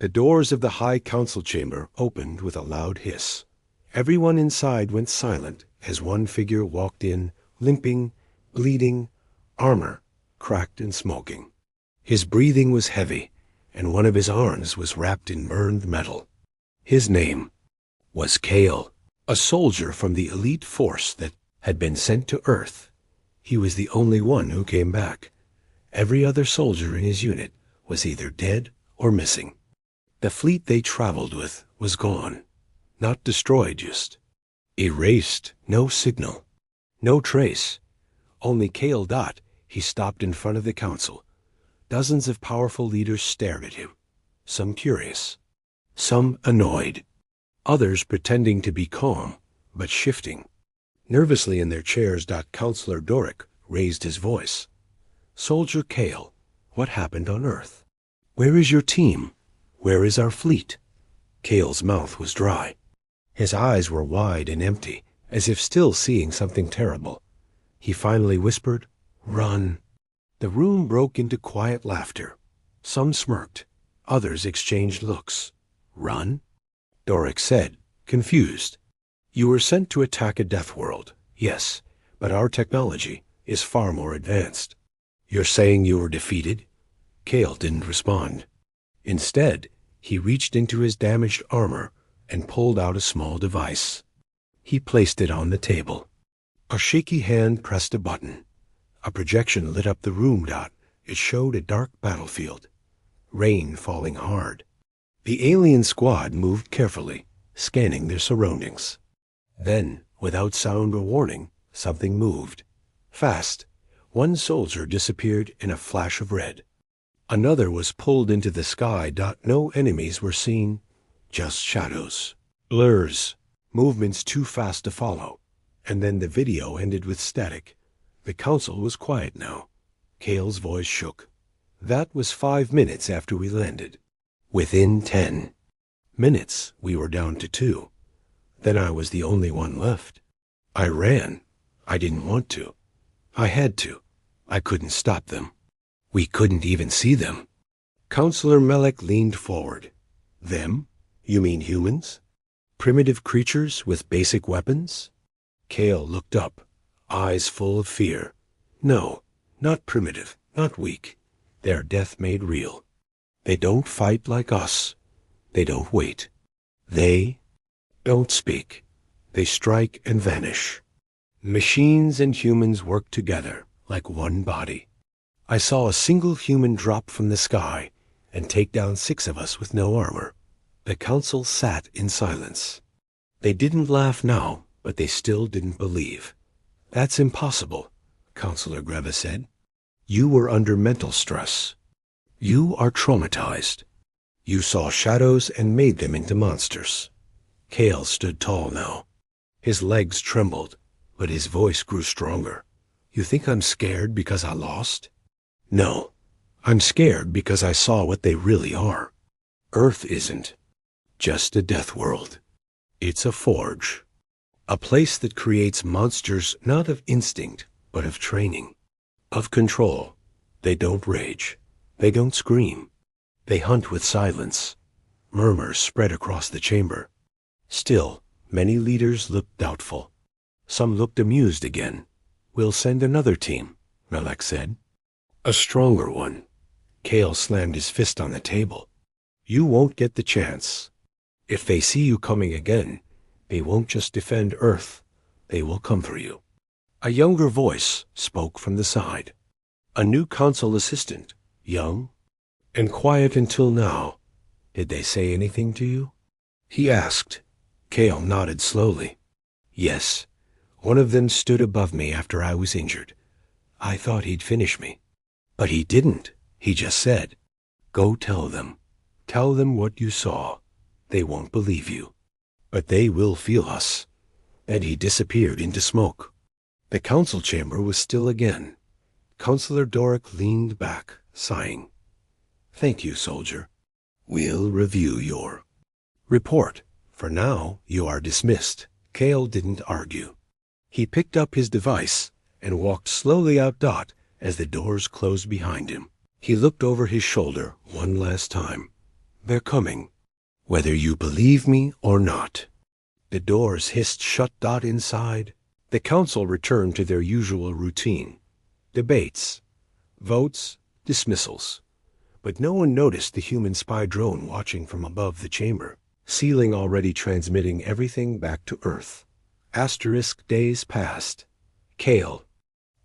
The doors of the High Council chamber opened with a loud hiss. Everyone inside went silent as one figure walked in, limping, bleeding, armor cracked and smoking. His breathing was heavy, and one of his arms was wrapped in burned metal. His name was Kale, a soldier from the elite force that had been sent to Earth. He was the only one who came back. Every other soldier in his unit was either dead or missing. The fleet they traveled with was gone. Not destroyed, just erased. No signal, no trace. Only Kale Dot. He stopped in front of the council. Dozens of powerful leaders stared at him, some curious, some annoyed, others pretending to be calm, but shifting. Nervously in their chairs, Counselor Doric raised his voice. "Soldier Kale, what happened on Earth? Where is your team? Where is our fleet?" Kale's mouth was dry. His eyes were wide and empty, as if still seeing something terrible. He finally whispered, "Run." The room broke into quiet laughter. Some smirked. Others exchanged looks. "Run?" Doric said, confused. "You were sent to attack a death world, yes, but our technology is far more advanced." "You're saying you were defeated?" Kale didn't respond. Instead, he reached into his damaged armor and pulled out a small device. He placed it on the table. A shaky hand pressed a button. A projection lit up the room. It showed a dark battlefield. Rain falling hard. The alien squad moved carefully, scanning their surroundings. Then, without sound or warning, something moved. Fast. One soldier disappeared in a flash of red. Another was pulled into the sky. No enemies were seen, just shadows, blurs, movements too fast to follow. And then the video ended with static. The council was quiet now. Kale's voice shook. "That was 5 minutes after we landed. Within 10 minutes, we were down to 2. Then I was the only one left. I ran. I didn't want to. I had to. I couldn't stop them. We couldn't even see them." Counselor Melek leaned forward. "Them? You mean humans? Primitive creatures with basic weapons?" Kale looked up, eyes full of fear. "No, not primitive, not weak. They're death made real. They don't fight like us. They don't wait. They don't speak. They strike and vanish. Machines and humans work together like one body. I saw a single human drop from the sky and take down 6 of us with no armor." The council sat in silence. They didn't laugh now, but they still didn't believe. "That's impossible," Counselor Greva said. "You were under mental stress. You are traumatized. You saw shadows and made them into monsters." Kale stood tall now. His legs trembled, but his voice grew stronger. "You think I'm scared because I lost? No, I'm scared because I saw what they really are. Earth isn't just a death world. It's a forge. A place that creates monsters not of instinct, but of training, of control. They don't rage. They don't scream. They hunt with silence." Murmurs spread across the chamber. Still, many leaders looked doubtful. Some looked amused again. "We'll send another team," Melek said. "A stronger one." Kale slammed his fist on the table. "You won't get the chance. If they see you coming again, they won't just defend Earth. They will come for you." A younger voice spoke from the side. A new council assistant, young and quiet until now. "Did they say anything to you?" he asked. Kale nodded slowly. "Yes. One of them stood above me after I was injured. I thought he'd finish me. But he didn't. He just said, 'Go tell them. Tell them what you saw. They won't believe you. But they will feel us.' And he disappeared into smoke." The council chamber was still again. Counselor Doric leaned back, sighing. "Thank you, soldier. We'll review your report. For now, you are dismissed." Kale didn't argue. He picked up his device and walked slowly out as the doors closed behind him. He looked over his shoulder one last time. They're coming, whether you believe me or not." The doors hissed shut. Inside, the council returned to their usual routine. Debates, votes, dismissals. But no one noticed the human spy drone watching from above the chamber, ceiling already transmitting everything back to Earth. Days passed. Kale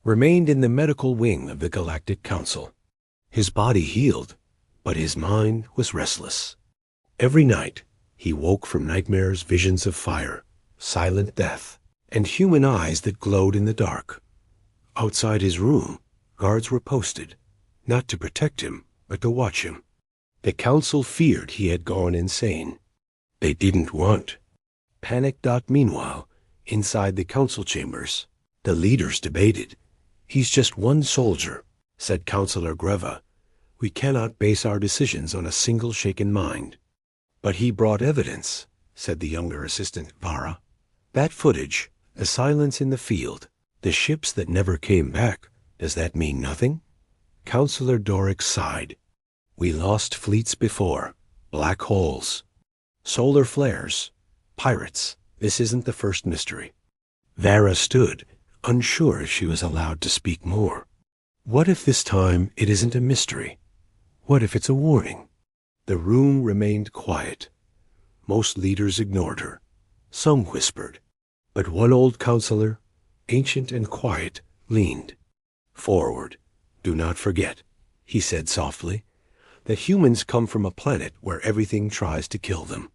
remained in the medical wing of the Galactic Council. His body healed, but his mind was restless. Every night, he woke from nightmares, visions of fire, silent death, and human eyes that glowed in the dark. Outside his room, guards were posted, not to protect him, but to watch him. The council feared he had gone insane. They didn't want panic. Meanwhile, inside the council chambers, the leaders debated. "He's just one soldier," said Councillor Greva. "We cannot base our decisions on a single shaken mind." "But he brought evidence," said the younger assistant, Vara. "That footage, a silence in the field, the ships that never came back, does that mean nothing?" Councillor Doric sighed. "We lost fleets before. Black holes, solar flares, pirates. This isn't the first mystery." Vara stood, unsure if she was allowed to speak more. What if this time it isn't a mystery? What if it's a warning? The room remained quiet. Most leaders ignored her. Some whispered. But one old counselor, ancient and quiet, leaned forward. "Do not forget," he said softly, "that humans come from a planet where everything tries to kill them.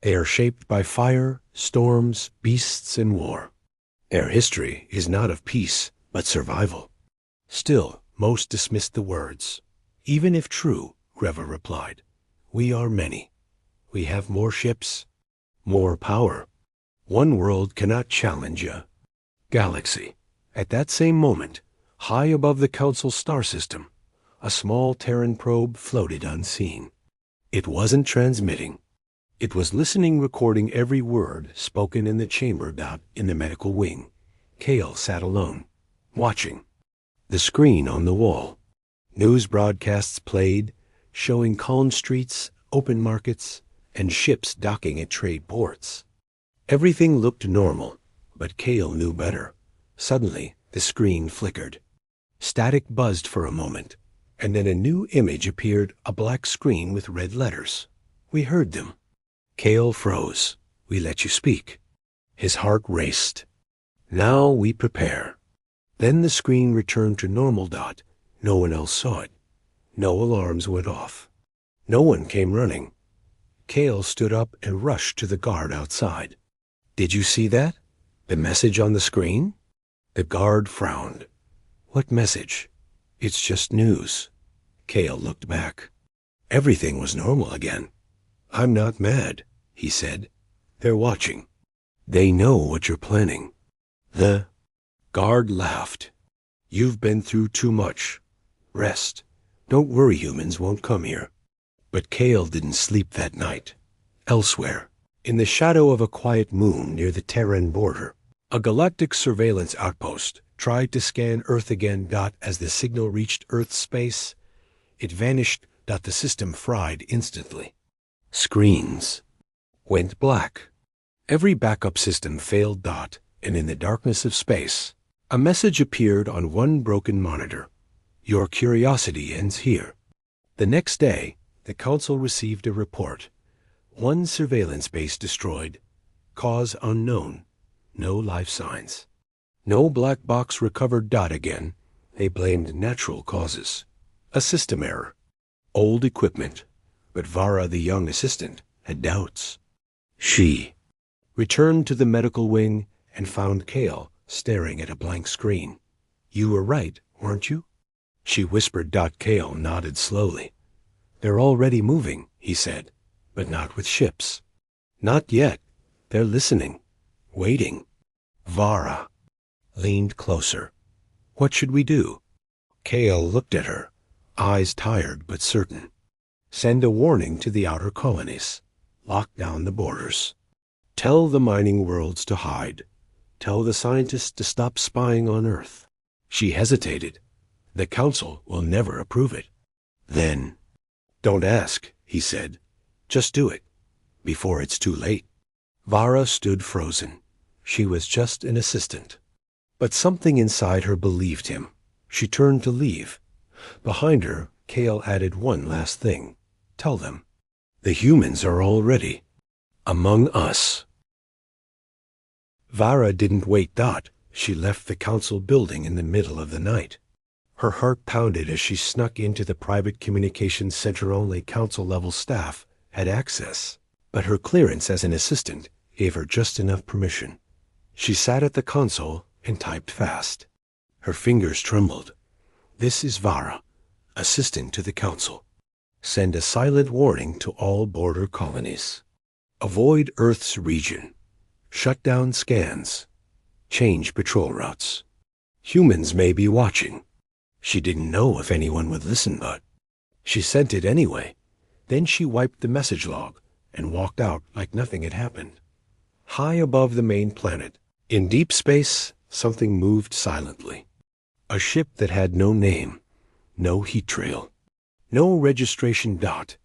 They are shaped by fire, storms, beasts, and war. Their history is not of peace, but survival." Still, most dismissed the words. "Even if true," Greva replied, "we are many. We have more ships, more power. One world cannot challenge a galaxy." At that same moment, high above the Council star system, a small Terran probe floated unseen. It wasn't transmitting. It was listening, recording every word spoken in the chamber. In the medical wing, Kale sat alone, watching. The screen on the wall. News broadcasts played, showing calm streets, open markets, and ships docking at trade ports. Everything looked normal, but Kale knew better. Suddenly, the screen flickered. Static buzzed for a moment, and then a new image appeared, a black screen with red letters. "We heard them." Kale froze. "We let you speak." His heart raced. "Now we prepare." Then the screen returned to normal. No one else saw it. No alarms went off. No one came running. Kale stood up and rushed to the guard outside. "Did you see that? The message on the screen?" The guard frowned. "What message?" "It's just news." Kale looked back. Everything was normal again. "I'm not mad," he said. "They're watching. They know what you're planning." The guard laughed. "You've been through too much. Rest. Don't worry, humans won't come here." But Kale didn't sleep that night. Elsewhere, in the shadow of a quiet moon near the Terran border, a galactic surveillance outpost tried to scan Earth again. As the signal reached Earth's space, it vanished. The system fried instantly. Screens went black. Every backup system failed. And in the darkness of space, a message appeared on one broken monitor. "Your curiosity ends here." The next day, the Council received a report. One surveillance base destroyed. Cause unknown. No life signs. No black box recovered. Again, they blamed natural causes. A system error. Old equipment. But Vara, the young assistant, had doubts. She returned to the medical wing and found Kale staring at a blank screen. "You were right, weren't you?" she whispered. Kale nodded slowly. "They're already moving," he said, "but not with ships." "Not yet. They're listening, waiting." Vara leaned closer. "What should we do?" Kale looked at her, eyes tired but certain. "Send a warning to the outer colonies. Lock down the borders. Tell the mining worlds to hide. Tell the scientists to stop spying on Earth." She hesitated. "The Council will never approve it." Then, "Don't ask," he said. Just do it, before it's too late. Vara stood frozen. She was just an assistant. But something inside her believed him. She turned to leave. Behind her, Kale added one last thing. Tell them. The humans are already among us. Vara didn't wait. She left the council building in the middle of the night. Her heart pounded as she snuck into the private communications center. Only council-level staff had access, but her clearance as an assistant gave her just enough permission. She sat at the console and typed fast. Her fingers trembled. This is Vara, assistant to the council. Send a silent warning to all border colonies. Avoid Earth's region. Shut down scans. Change patrol routes. Humans may be watching. She didn't know if anyone would listen, but she sent it anyway. Then she wiped the message log and walked out like nothing had happened. High above the main planet, in deep space, something moved silently. A ship that had no name, no heat trail, no registration.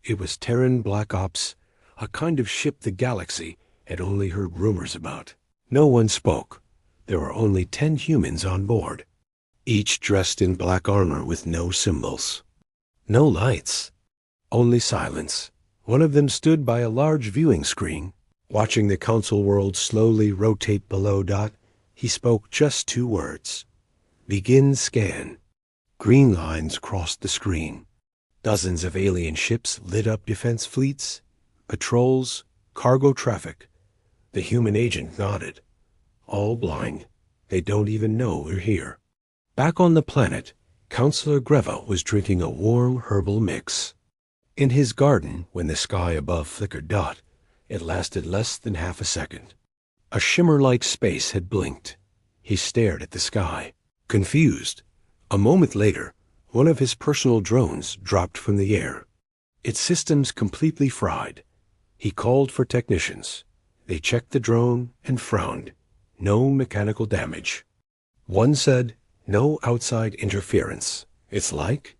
It was Terran Black Ops, a kind of ship the galaxy had only heard rumors about. No one spoke. There were only 10 humans on board, each dressed in black armor with no symbols. No lights, only silence. One of them stood by a large viewing screen, watching the council world slowly rotate below. He spoke just 2 words. Begin scan. Green lines crossed the screen. Dozens of alien ships lit up defense fleets, patrols, cargo traffic. The human agent nodded. All blind. They don't even know we're here. Back on the planet, Counselor Greva was drinking a warm herbal mix. In his garden, when the sky above flickered. It lasted less than half a second. A shimmer-like space had blinked. He stared at the sky, confused. A moment later, one of his personal drones dropped from the air, its systems completely fried. He called for technicians. They checked the drone and frowned. No mechanical damage. One said, no outside interference. It's like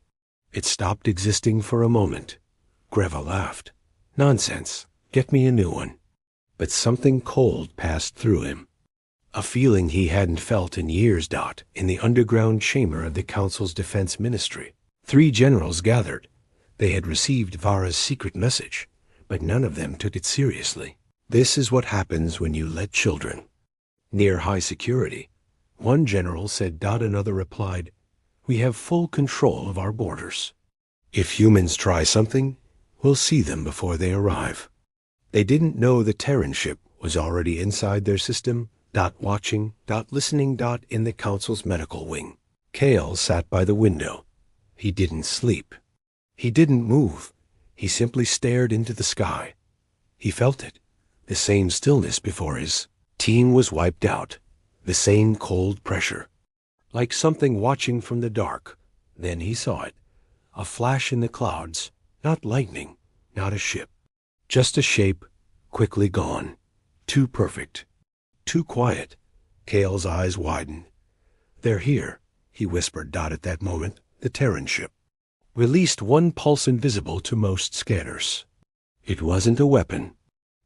it stopped existing for a moment. Greva laughed. Nonsense. Get me a new one. But something cold passed through him. A feeling he hadn't felt in years. In the underground chamber of the Council's Defense Ministry, 3 generals gathered. They had received Vara's secret message, but none of them took it seriously. This is what happens when you let children. Near high security, one general said. Another replied, we have full control of our borders. If humans try something, we'll see them before they arrive. They didn't know the Terran ship was already inside their system. Watching. Listening. In the council's medical wing. Kale sat by the window. He didn't sleep. He didn't move. He simply stared into the sky. He felt it. The same stillness before his team was wiped out. The same cold pressure. Like something watching from the dark. Then he saw it. A flash in the clouds. Not lightning. Not a ship. Just a shape, quickly gone. Too perfect. Too quiet. Kale's eyes widened. They're here, he whispered. At that moment, the Terran ship released one pulse invisible to most scanners. It wasn't a weapon.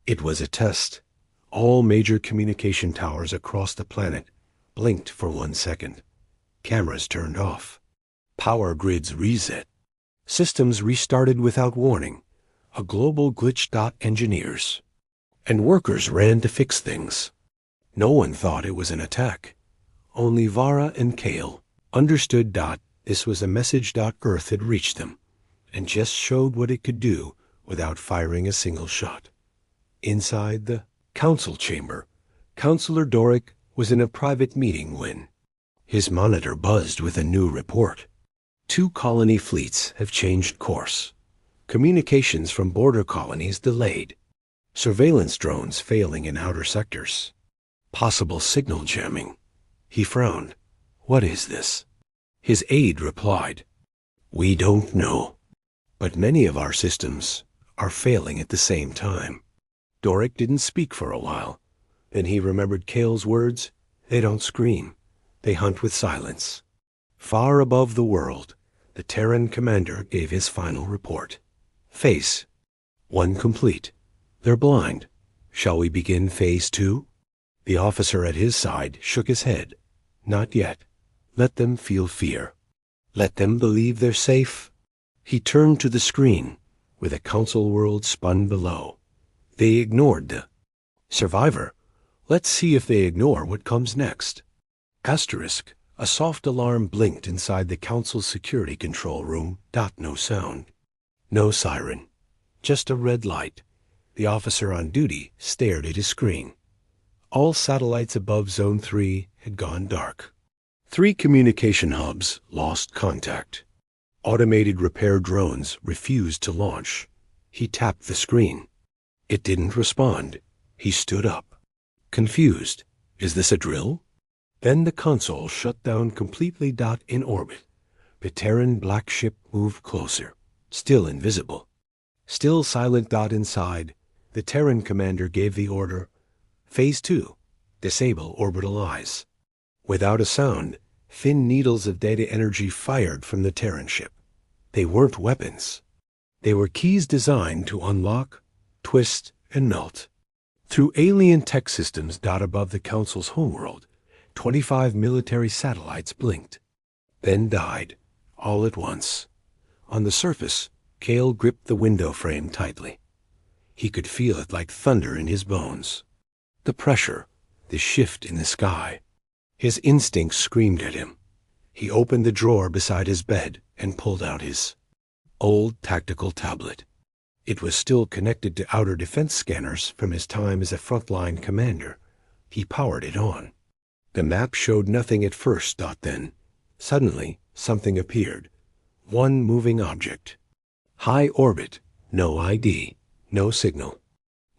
It was a test. All major communication towers across the planet blinked for 1 second. Cameras turned off. Power grids reset. Systems restarted without warning. A global glitch. Engineers and workers ran to fix things. No one thought it was an attack. Only Vara and Kale understood. This was a message. Earth had reached them, and just showed what it could do without firing a single shot. Inside the council chamber, Counselor Doric was in a private meeting when his monitor buzzed with a new report. 2 colony fleets have changed course. Communications from border colonies delayed. Surveillance drones failing in outer sectors. Possible signal jamming. He frowned. What is this? His aide replied, we don't know. But many of our systems are failing at the same time. Doric didn't speak for a while. Then he remembered Kale's words. They don't scream. They hunt with silence. Far above the world, the Terran commander gave his final report. Face. One complete. They're blind. Shall we begin phase 2? The officer at his side shook his head. Not yet. Let them feel fear. Let them believe they're safe. He turned to the screen, where the council world spun below. They ignored the survivor. Let's see if they ignore what comes next. Asterisk. A soft alarm blinked inside the council's security control room. No sound. No siren. Just a red light. The officer on duty stared at his screen. All satellites above Zone 3 had gone dark. 3 communication hubs lost contact. Automated repair drones refused to launch. He tapped the screen. It didn't respond. He stood up. Confused. Is this a drill? Then the console shut down completely. In orbit. The Terran black ship moved closer. Still invisible. Still silent. Inside. The Terran commander gave the order. Phase 2. Disable orbital eyes. Without a sound, thin needles of data energy fired from the Terran ship. They weren't weapons. They were keys designed to unlock, twist, and melt. Through alien tech systems. Above the Council's homeworld, 25 military satellites blinked, then died, all at once. On the surface, Cale gripped the window frame tightly. He could feel it like thunder in his bones. The pressure, the shift in the sky. His instincts screamed at him. He opened the drawer beside his bed and pulled out his old tactical tablet. It was still connected to outer defense scanners from his time as a frontline commander. He powered it on. The map showed nothing at first. Then, suddenly, something appeared. One moving object. High orbit, no ID, no signal.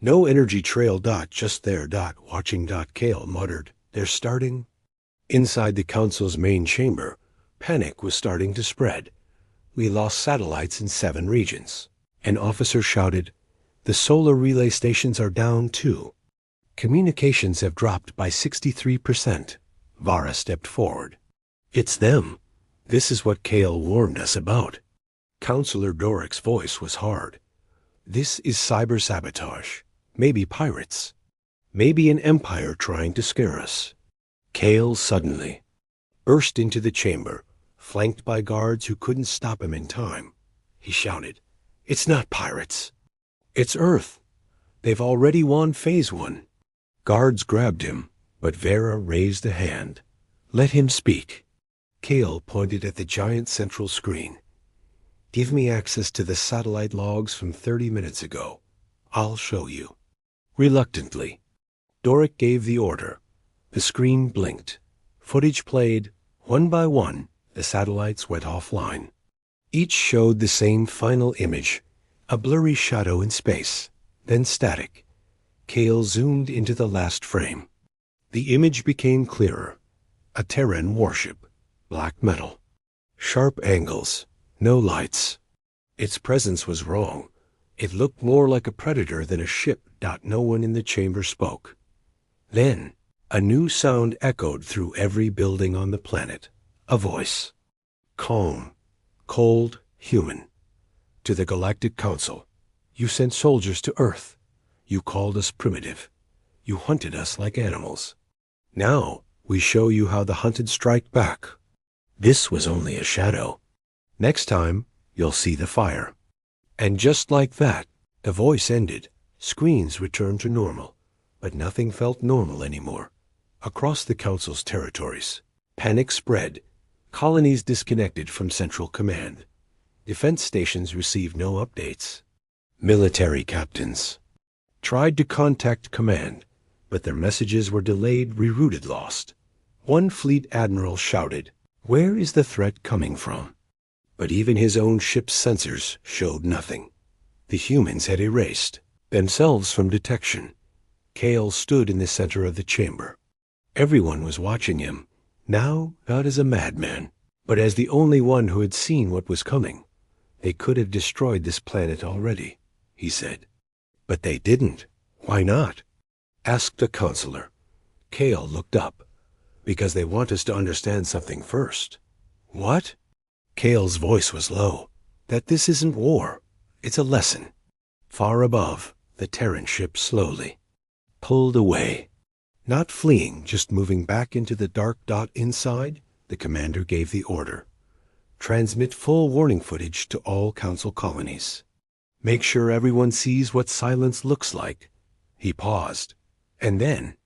No energy trail. Just there. Watching. Cale muttered, "They're starting." Inside the Council's main chamber, panic was starting to spread. We lost satellites in 7 regions. An officer shouted, "The solar relay stations are down too. Communications have dropped by 63%. Vara stepped forward. "It's them. This is what Cale warned us about." Counselor Doric's voice was hard. "This is cyber sabotage. Maybe pirates. Maybe an empire trying to scare us." Cale suddenly burst into the chamber, flanked by guards who couldn't stop him in time. He shouted, "It's not pirates. It's Earth. They've already won Phase 1. Guards grabbed him, but Vera raised a hand. "Let him speak." Cale pointed at the giant central screen. "Give me access to the satellite logs from 30 minutes ago. I'll show you." Reluctantly, Doric gave the order. The screen blinked. Footage played. One by one, the satellites went offline. Each showed the same final image, a blurry shadow in space, then static. Cale zoomed into the last frame. The image became clearer. A Terran warship, black metal. Sharp angles, no lights. Its presence was wrong. It looked more like a predator than a ship. No one in the chamber spoke. Then, a new sound echoed through every building on the planet. A voice. Calm, cold, human. "To the Galactic Council. You sent soldiers to Earth. You called us primitive. You hunted us like animals. Now, we show you how the hunted strike back. This was only a shadow. Next time, you'll see the fire." And just like that, the voice ended. Screens returned to normal, but nothing felt normal anymore. Across the Council's territories, panic spread. Colonies disconnected from Central Command. Defense stations received no updates. Military captains tried to contact command, but their messages were delayed, rerouted, lost. One fleet admiral shouted, "Where is the threat coming from?" But even his own ship's sensors showed nothing. The humans had erased themselves from detection. Cale stood in the center of the chamber. Everyone was watching him, now not as a madman, but as the only one who had seen what was coming. "They could have destroyed this planet already," he said. "But they didn't. Why not?" asked the counselor. Cale looked up. "Because they want us to understand something first." "What?" Cale's voice was low. "That this isn't war. It's a lesson. Far above, the Terran ship slowly pulled away. Not fleeing, just moving back into the dark dot inside, the commander gave the order. Transmit full warning footage to all Council colonies. Make sure everyone sees what silence looks like. He paused. And then,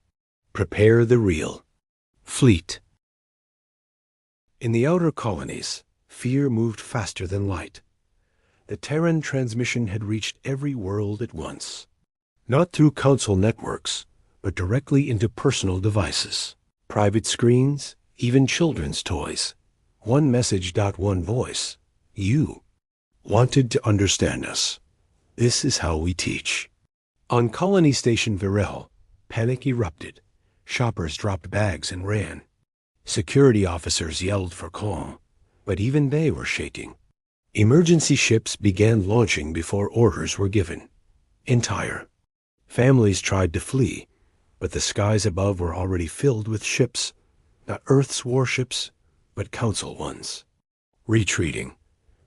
prepare the real fleet. In the outer colonies, fear moved faster than light. The Terran transmission had reached every world at once. Not through Council networks, but directly into personal devices. Private screens, even children's toys. One message. One voice. You wanted to understand us. This is how we teach. On Colony Station Virel, panic erupted. Shoppers dropped bags and ran. Security officers yelled for calm, but even they were shaking. Emergency ships began launching before orders were given. Entire. Families tried to flee, but the skies above were already filled with ships, not Earth's warships, but Council ones. Retreating.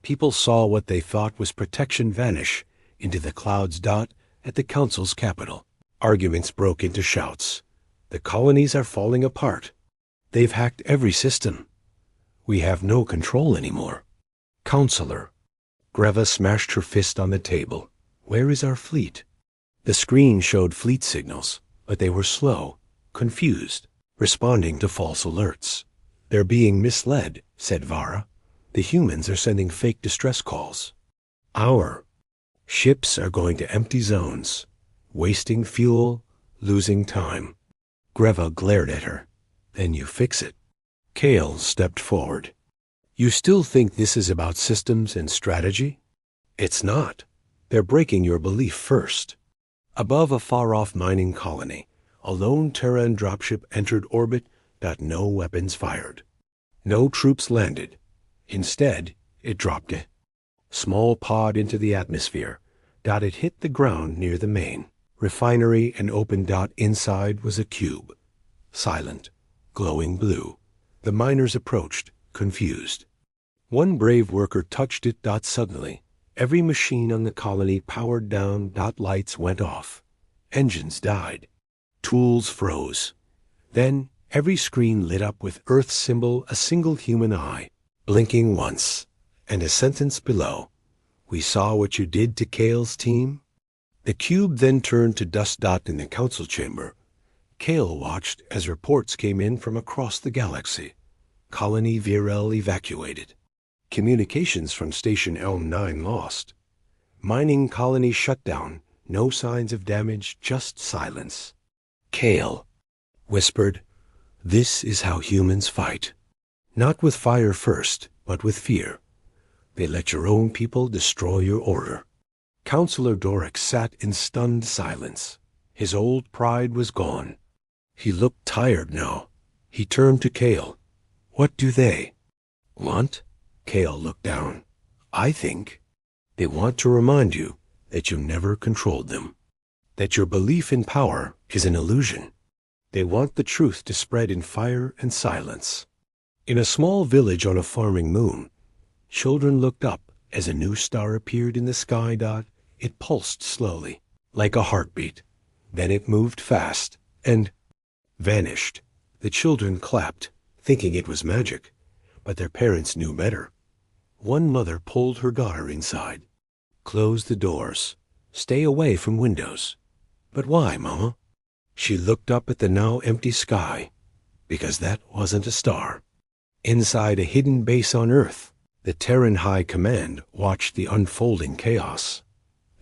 People saw what they thought was protection vanish into the clouds. At the Council's capital, arguments broke into shouts. The colonies are falling apart. They've hacked every system. We have no control anymore. Counselor. Greva smashed her fist on the table. Where is our fleet? The screen showed fleet signals, but they were slow, confused, responding to false alerts. They're being misled, said Vara. The humans are sending fake distress calls. Our ships are going to empty zones, wasting fuel, losing time. Greva glared at her. Then you fix it. Kale stepped forward. You still think this is about systems and strategy? It's not. They're breaking your belief first. Above a far-off mining colony, a lone Terran dropship entered orbit. No weapons fired. No troops landed. Instead, it dropped a small pod into the atmosphere. It hit the ground near the main refinery and open. Inside was a cube. Silent, glowing blue. The miners approached, confused. One brave worker touched it. Suddenly, every machine on the colony powered down. Lights went off. Engines died. Tools froze. Then, every screen lit up with Earth's symbol, a single human eye, blinking once, and a sentence below. We saw what you did to Kale's team. The cube then turned to dust. In the Council chamber, Kale watched as reports came in from across the galaxy. Colony Virel evacuated. Communications from Station Elm 9 lost. Mining colony shut down. No signs of damage, just silence. Kale whispered, "This is how humans fight. Not with fire first, but with fear. They let your own people destroy your order." Counselor Doric sat in stunned silence. His old pride was gone. He looked tired now. He turned to Kale. "What do they want?" Kale looked down. "I think they want to remind you that you never controlled them, that your belief in power is an illusion. They want the truth to spread in fire and silence." In a small village on a farming moon, children looked up as a new star appeared in the sky. It pulsed slowly, like a heartbeat. Then it moved fast and vanished. The children clapped, thinking it was magic, but their parents knew better. One mother pulled her daughter inside. "Close the doors. Stay away from windows." "But why, Mama?" She looked up at the now empty sky. Because that wasn't a star. Inside a hidden base on Earth, the Terran High Command watched the unfolding chaos.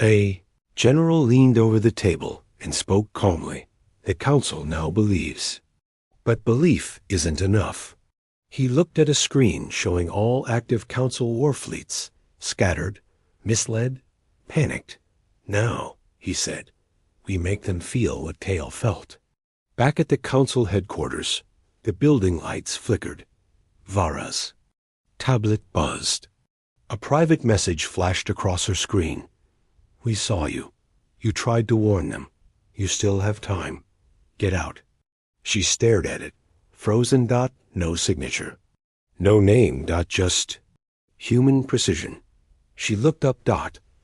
A general leaned over the table and spoke calmly. "The Council now believes. But belief isn't enough." He looked at a screen showing all active Council war fleets, scattered, misled, panicked. "Now," he said, "we make them feel what Kale felt." Back at the Council headquarters, the building lights flickered. Vara's tablet buzzed. A private message flashed across her screen. "We saw you. You tried to warn them. You still have time. Get out." She stared at it. Frozen. No signature. No name. Just human precision. She looked up.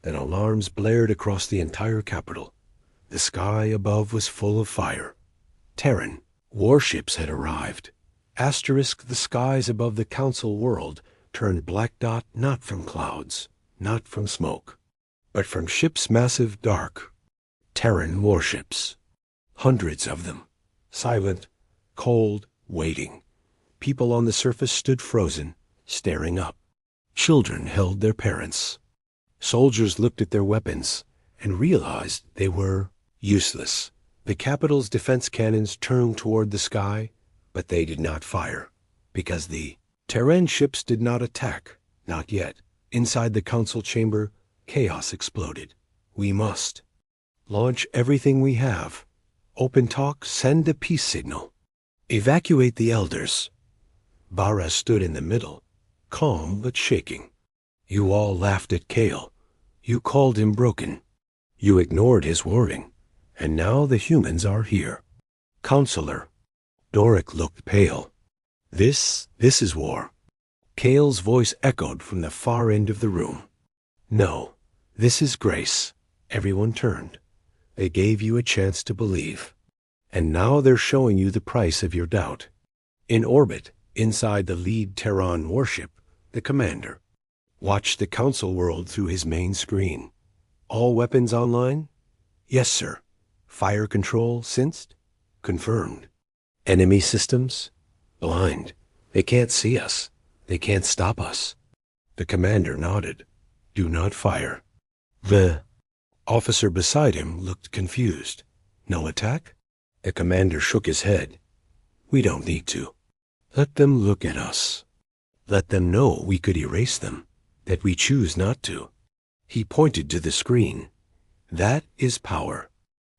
Then alarms blared across the entire capital. The sky above was full of fire. Terran warships had arrived. Asterisk, the skies above the council world turned black dot not from clouds, not from smoke, but from ships massive dark. Terran warships. Hundreds of them. Silent, cold, waiting. People on the surface stood frozen, staring up. Children held their parents. Soldiers looked at their weapons and realized they were useless. The capital's defense cannons turned toward the sky, but they did not fire, because the Terran ships did not attack, not yet. Inside the council chamber, chaos exploded. We must launch everything we have. Open talk, send a peace signal. Evacuate the elders. Bara stood in the middle, calm but shaking. You all laughed at Kale. You called him broken. You ignored his warning. And now the humans are here. Counselor. Doric looked pale. This is war. Kale's voice echoed from the far end of the room. No, this is grace. Everyone turned. They gave you a chance to believe. And now they're showing you the price of your doubt. In orbit, inside the lead Terran warship, the commander watched the council world through his main screen. All weapons online? Yes, sir. Fire control sensed? Confirmed. Enemy systems? Blind. They can't see us. They can't stop us. The commander nodded. Do not fire. The officer beside him looked confused. No attack? The commander shook his head. We don't need to. Let them look at us. Let them know we could erase them, that we choose not to. He pointed to the screen. That is power.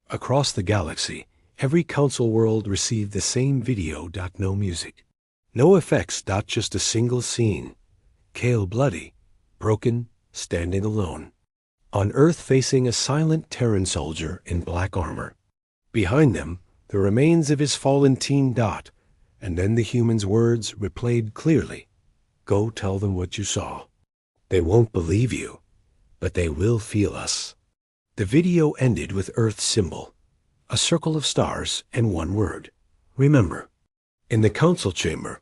Across the galaxy, every council world received the same video. No music. No effects. Just a single scene. Kale bloody, broken, standing alone. On Earth facing a silent Terran soldier in black armor. Behind them, the remains of his fallen teen Dot, and then the human's words replayed clearly. Go tell them what you saw. They won't believe you, but they will feel us. The video ended with Earth's symbol, a circle of stars and one word. Remember. In the council chamber,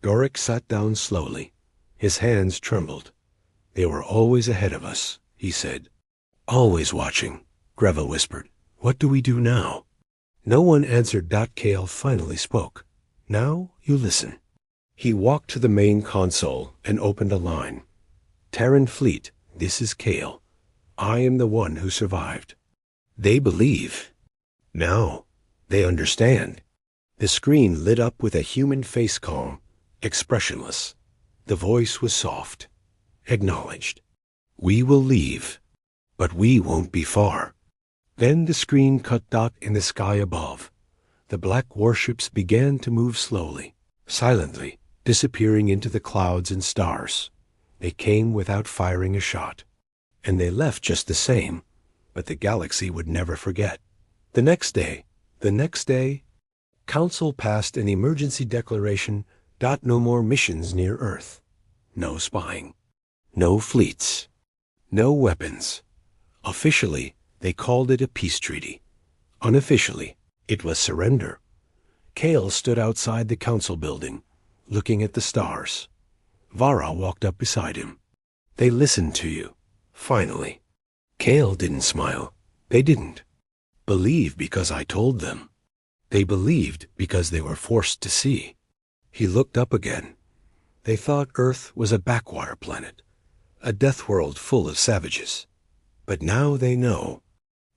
Doric sat down slowly. His hands trembled. They were always ahead of us, he said. Always watching, Greva whispered. What do we do now? No one answered. Kale finally spoke. Now you listen. He walked to the main console and opened a line. Terran fleet, this is Kale. I am the one who survived. They believe. Now, they understand. The screen lit up with a human face calm, expressionless. The voice was soft. Acknowledged. We will leave, but we won't be far. Then the screen cut. In the sky above. The black warships began to move slowly, silently, disappearing into the clouds and stars. They came without firing a shot. And they left just the same, but the galaxy would never forget. The next day, Council passed an emergency declaration. No more missions near Earth. No spying. No fleets. No weapons. Officially, they called it a peace treaty. Unofficially, it was surrender. Kale stood outside the council building, looking at the stars. Vara walked up beside him. They listened to you. Finally. Kale didn't smile. They didn't believe because I told them. They believed because they were forced to see. He looked up again. They thought Earth was a backwater planet, a death world full of savages. But now they know.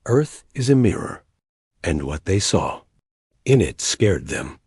Earth is a mirror, and what they saw in it scared them.